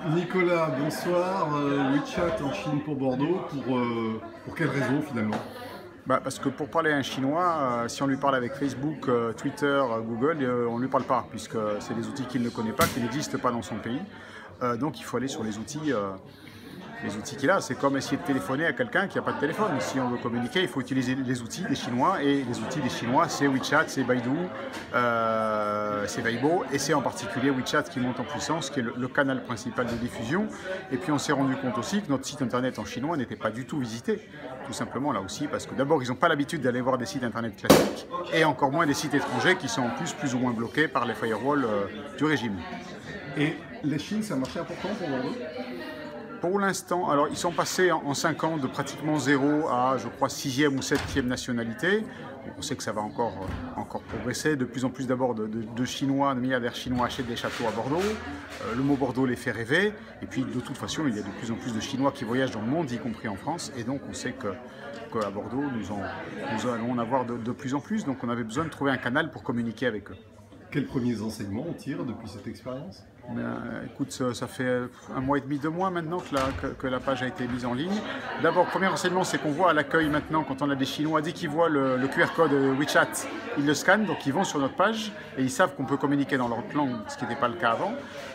Nicolas, bonsoir. WeChat en Chine pour Bordeaux, pour quelle raison finalement? Parce que pour parler à un Chinois, si on lui parle avec Facebook, Twitter, Google, on ne lui parle pas, puisque c'est des outils qu'il ne connaît pas, qui n'existent pas dans son pays. Donc il faut aller sur les outils qu'il a. C'est comme essayer de téléphoner à quelqu'un qui n'a pas de téléphone. Si on veut communiquer, il faut utiliser les outils des Chinois. Et les outils des Chinois, c'est WeChat, c'est Baidu, c'est Weibo. Et c'est en particulier WeChat qui monte en puissance, qui est le canal principal de diffusion. Et puis on s'est rendu compte aussi que notre site internet en chinois n'était pas du tout visité. Tout simplement là aussi, parce que d'abord, ils n'ont pas l'habitude d'aller voir des sites internet classiques. Et encore moins des sites étrangers qui sont en plus ou moins bloqués par les firewalls du régime. Et la Chine, c'est un marché important pour Bordeaux? Pour l'instant, alors ils sont passés en 5 ans de pratiquement 0 à, je crois, 6e ou 7e nationalité. On sait que ça va encore progresser. De plus en plus d'abord de Chinois, de milliardaires chinois achètent des châteaux à Bordeaux. Le mot Bordeaux les fait rêver. Et puis de toute façon, il y a de plus en plus de Chinois qui voyagent dans le monde, y compris en France. Et donc on sait qu'à Bordeaux, nous allons en avoir de plus en plus. Donc on avait besoin de trouver un canal pour communiquer avec eux. Quels premiers enseignements on tire depuis cette expérience? Écoute, ça fait 1 mois et demi, 2 mois maintenant que la page a été mise en ligne. D'abord, premier enseignement, c'est qu'on voit à l'accueil maintenant, quand on a des Chinois, dès qu'ils voient le QR code WeChat, ils le scannent, donc ils vont sur notre page et ils savent qu'on peut communiquer dans leur langue, ce qui n'était pas le cas avant.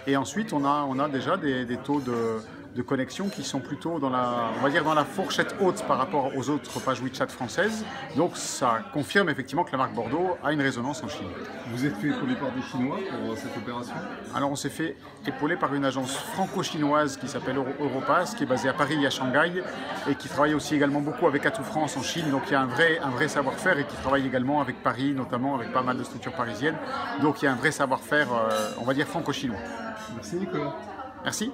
Et ensuite, on a déjà des taux de connexion qui sont plutôt on va dire dans la fourchette haute par rapport aux autres pages WeChat françaises. Donc ça confirme effectivement que la marque Bordeaux a une résonance en Chine. Vous êtes fait épauler par des Chinois pour cette opération? Alors on s'est fait épauler par une agence franco-chinoise qui s'appelle Europass, qui est basée à Paris et à Shanghai, et qui travaille aussi également beaucoup avec Atout France en Chine. Donc il y a un vrai savoir-faire, et qui travaille également avec Paris, notamment avec pas mal de structures parisiennes. Donc il y a un vrai savoir-faire, on va dire franco-chinois. Merci Nicolas. Merci.